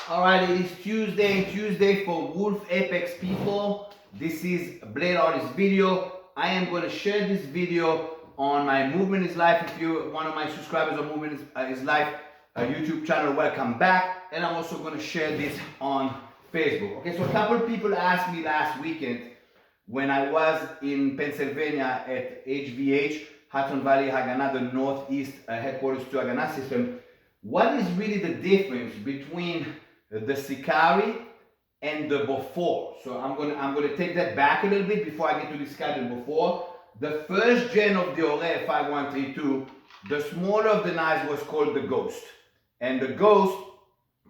All right, it is Tuesday for Wolf Apex people. This is Blade Artist video. I am going to share this video on my Movement is Life. If you're one of my subscribers on Movement is Life YouTube channel, welcome back. And I'm also going to share this on Facebook. Okay, so a couple of people asked me last weekend when I was in Pennsylvania at HVH, Hudson Valley Haganah, the Northeast headquarters to Haganah system, what is really the difference between the Sikari and the before? So I'm gonna take that back a little bit before I get to discuss the before. The first gen of the Oreh 5132, the smaller of the knives was called the Ghost, and the Ghost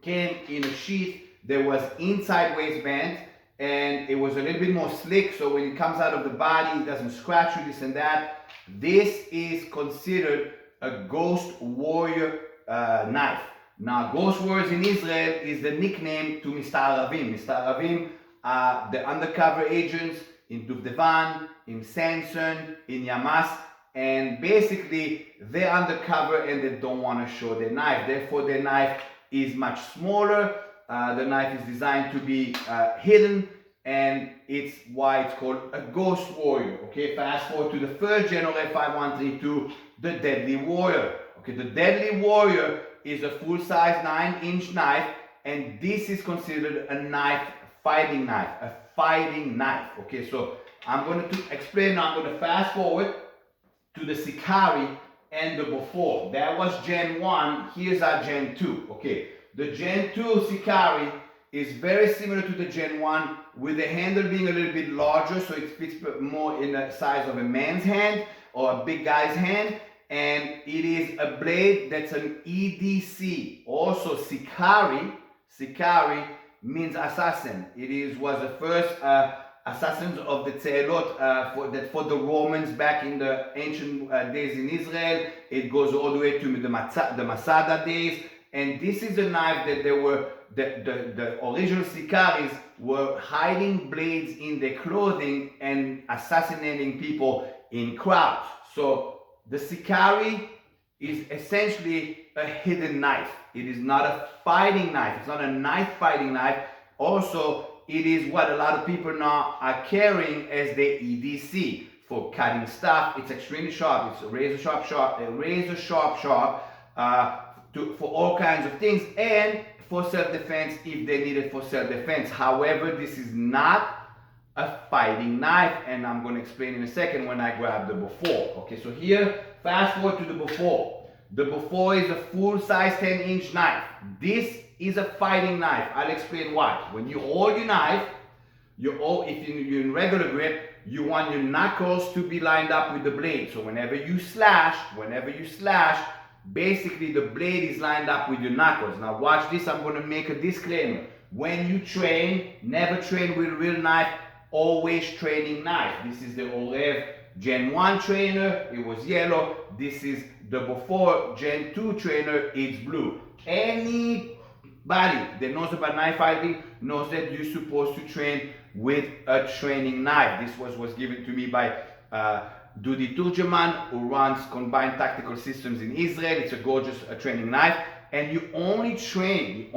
came in a sheath that was inside waistband, and it was a little bit more slick, so when it comes out of the body it doesn't scratch you, this and that. This is considered a Ghost Warrior knife. Now, Ghost Warriors in Israel is the nickname to Mr. Aravim. Mr. Aravim are the undercover agents in Duvdevan, in Sanson, in Yamas, and basically they're undercover and they don't want to show their knife. Therefore, their knife is much smaller. The knife is designed to be hidden, and it's why it's called a Ghost Warrior. Okay, fast forward to the first gen Oreh 5132, the Deadly Warrior. Okay, the Deadly Warrior is a full-size 9-inch knife, and this is considered a fighting knife. Okay, so I'm going to explain now. I'm going to fast forward to the Sikari and the before. That was Gen 1. Here's our Gen 2. Okay, the Gen 2 Sikari is very similar to the Gen 1, with the handle being a little bit larger, so it fits more in the size of a man's hand or a big guy's hand. And it is a blade that's an EDC. Also, Sikari means assassin. It was the first assassins of the Tzeelot for the Romans back in the ancient days in Israel. It goes all the way to the Masada days. And this is a knife that the original Sikaris were hiding blades in their clothing and assassinating people in crowds. So the Sikari is essentially a hidden knife. It is not a fighting knife. It's not a knife fighting knife. Also, it is what a lot of people now are carrying as their EDC for cutting stuff. It's extremely sharp. It's a razor sharp for all kinds of things, and for self-defense if they need it for self-defense. However, this is not a fighting knife, and I'm going to explain in a second when I grab the before. Okay, so here, fast forward to the before. The before is a full-size 10-inch knife. This is a fighting knife. I'll explain why. When you hold your knife, if you're in regular grip, you want your knuckles to be lined up with the blade. So whenever you slash, basically the blade is lined up with your knuckles. Now watch this. I'm going to make a disclaimer. When you train, never train with a real knife. Always training knife. This is the Oreh Gen 1 trainer, it was yellow. This is the before Gen 2 trainer, it's blue. Anybody that knows about knife fighting knows that you're supposed to train with a training knife. This was given to me by Dudi Turgeman, who runs Combined Tactical Systems in Israel. It's a gorgeous training knife. And you only train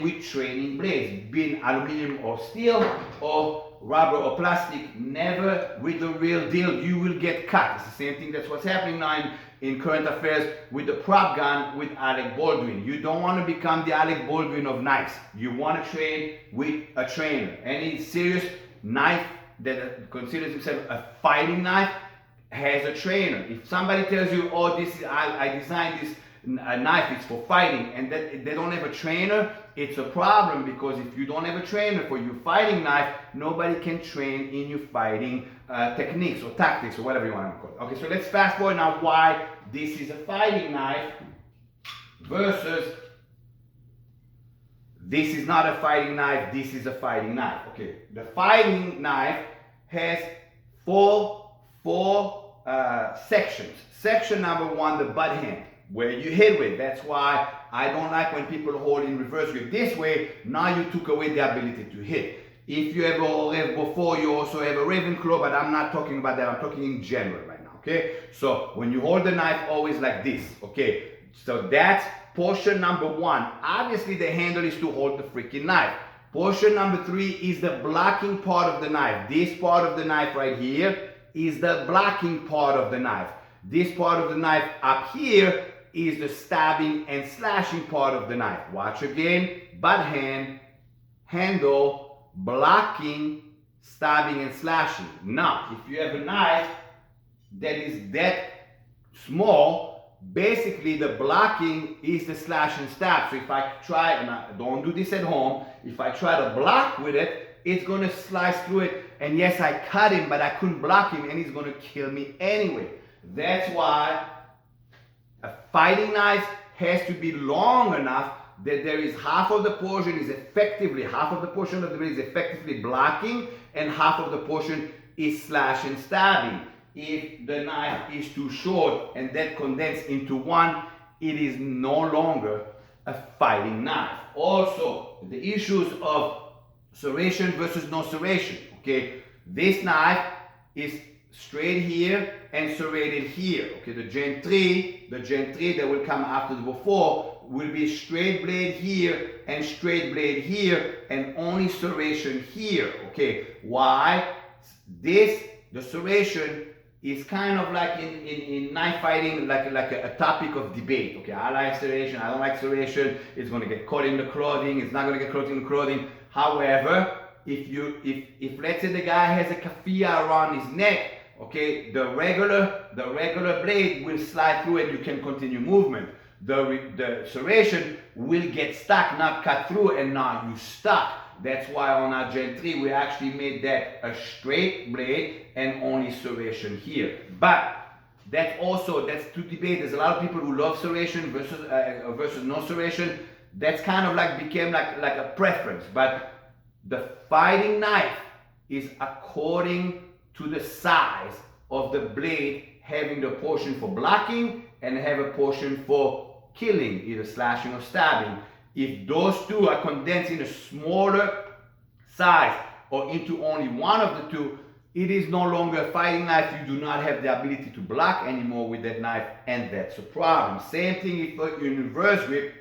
with training blades, being aluminum or steel or rubber or plastic, never with the real deal. You will get cut. It's the same thing. That's what's happening now in current affairs with the prop gun with Alec Baldwin. You don't want to become the Alec Baldwin of knives. You want to train with a trainer. Any serious knife that considers himself a fighting knife has a trainer. If somebody tells you, oh, I designed this knife, it's for fighting, and that they don't have a trainer, it's a problem, because if you don't have a trainer for your fighting knife, nobody can train in your fighting techniques or tactics or whatever you want to call it. Okay, so let's fast forward now why this is a fighting knife versus this is not a fighting knife, this is a fighting knife. Okay, the fighting knife has four sections. Section number 1, the butt hand, where you hit with. That's why I don't like when people hold in reverse grip this way. Now you took away the ability to hit. If you ever have before, you also have a Ravenclaw, but I'm not talking about that. I'm talking in general right now, okay? So when you hold the knife, always like this, okay? So that's portion number 1. Obviously the handle is to hold the freaking knife. Portion number 3 is the blocking part of the knife. This part of the knife right here is the blocking part of the knife. This part of the knife up here is the stabbing and slashing part of the knife. Watch again, butt hand, handle, blocking, stabbing and slashing. Now, if you have a knife that is that small, basically the blocking is the slash and stab. So if I try, and I don't do this at home, if I try to block with it, it's going to slice through it. And yes, I cut him, but I couldn't block him and he's going to kill me anyway. That's why a fighting knife has to be long enough that there is half of the portion is effectively, half of the portion of the blade is effectively blocking and half of the portion is slash and stabbing. If the knife is too short and that condensed into one, it is no longer a fighting knife. Also, the issues of serration versus no serration, okay? This knife is straight here and serrated here, okay? The Gen 3 that will come after the before will be straight blade here and straight blade here and only serration here, okay? Why? The serration is kind of like in knife fighting, like a topic of debate. Okay, I like serration, I don't like serration. It's going to get caught in the clothing. It's not going to get caught in the clothing. However, if let's say the guy has a kafia around his neck, okay, the regular blade will slide through and you can continue movement. The serration will get stuck, not cut through, and now you stuck. That's why on our Gen 3 we actually made that a straight blade and only serration here. But that's to debate. There's a lot of people who love serration versus no serration. That's kind of like became like a preference. But the fighting knife is according to the size of the blade, having the portion for blocking and have a portion for killing, either slashing or stabbing. If those two are condensed in a smaller size or into only one of the two, it is no longer a fighting knife. You do not have the ability to block anymore with that knife, and that's a problem. Same thing if you're in reverse grip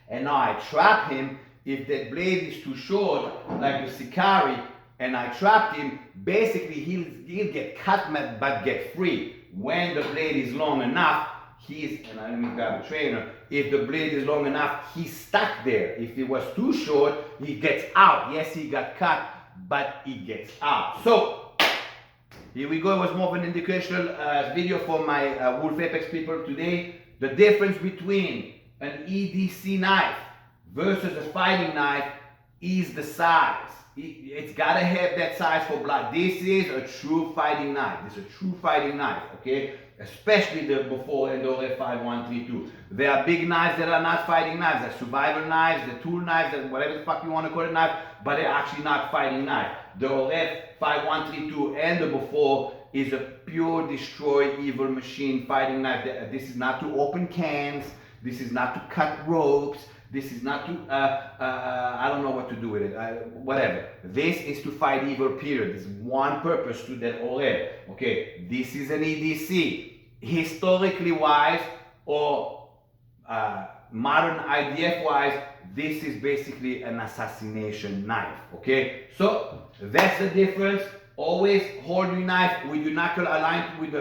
and now I trap him. If that blade is too short, like the Sikari, and I trapped him, basically he'll get cut but get free. When the blade is long enough, and let me grab a trainer. If the blade is long enough, he's stuck there. If it was too short, he gets out. Yes, he got cut, but he gets out. So here we go. It was more of an educational video for my Wolf Apex people today. The difference between an EDC knife versus a fighting knife is the size. It's gotta have that size for block. This is a true fighting knife. This is a true fighting knife, okay? Especially the before and the 5132. There are big knives that are not fighting knives. They're survival knives, the tool knives, whatever the fuck you want to call it knife, but they're actually not fighting knife. The OF 5132 and the before is a pure destroy evil machine fighting knife. This is not to open cans. This is not to cut ropes. This is not to, I don't know what to do with it, whatever. This is to fight evil, period. There's one purpose to that OF. Okay, this is an EDC. Historically wise or modern IDF wise, this is basically an assassination knife. Okay, so that's the difference. Always hold your knife with your knuckle aligned with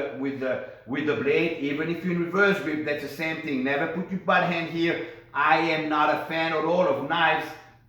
the blade. Even if you're in reverse grip, that's the same thing. Never put your butt hand here. I am not a fan at all of knives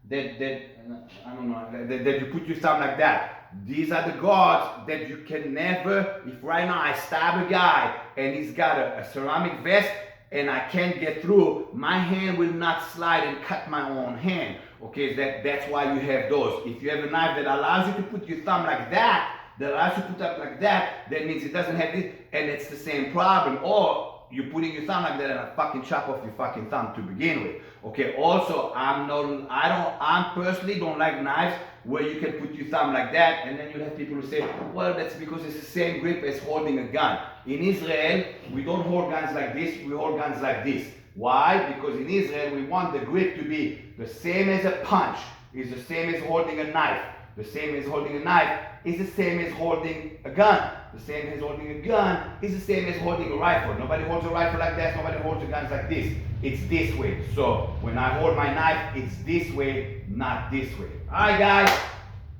that you put your thumb like that. These are the guards that you can never, if right now I stab a guy and he's got a ceramic vest and I can't get through, my hand will not slide and cut my own hand. Okay, that's why you have those. If you have a knife that allows you to put your thumb like that, that means it doesn't have this, and it's the same problem. Or you're putting your thumb like that and I fucking chop off your fucking thumb to begin with. Okay, also I personally don't like knives where you can put your thumb like that and then you have people who say, well, that's because it's the same grip as holding a gun. In Israel, we don't hold guns like this, we hold guns like this. Why? Because in Israel, we want the grip to be the same as a punch, is the same as holding a knife. the same as holding a knife, is the same as holding a gun. The same as holding a gun is the same as holding a rifle. Nobody holds a rifle like that, nobody holds a gun like this. It's this way. So when I hold my knife, it's this way, not this way. Alright guys,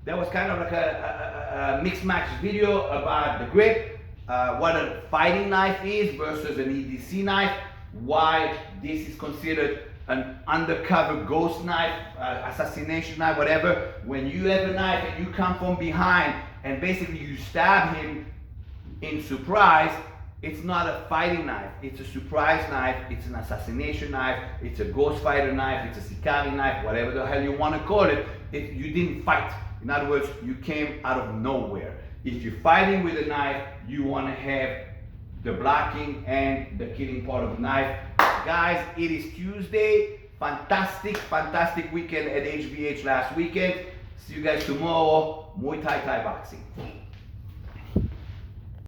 that was kind of like a mixed match video about the grip, what a fighting knife is versus an EDC knife, why this is considered an undercover ghost knife, assassination knife, whatever. When you have a knife and you come from behind and basically you stab him in surprise, it's not a fighting knife, it's a surprise knife, it's an assassination knife, it's a ghost fighter knife, it's a Sikari knife, whatever the hell you want to call it. You didn't fight. In other words, you came out of nowhere. If you're fighting with a knife, you want to have the blocking and the killing part of the knife. Guys, it is Tuesday. Fantastic weekend at HVH last weekend. See you guys tomorrow. Muay Thai boxing.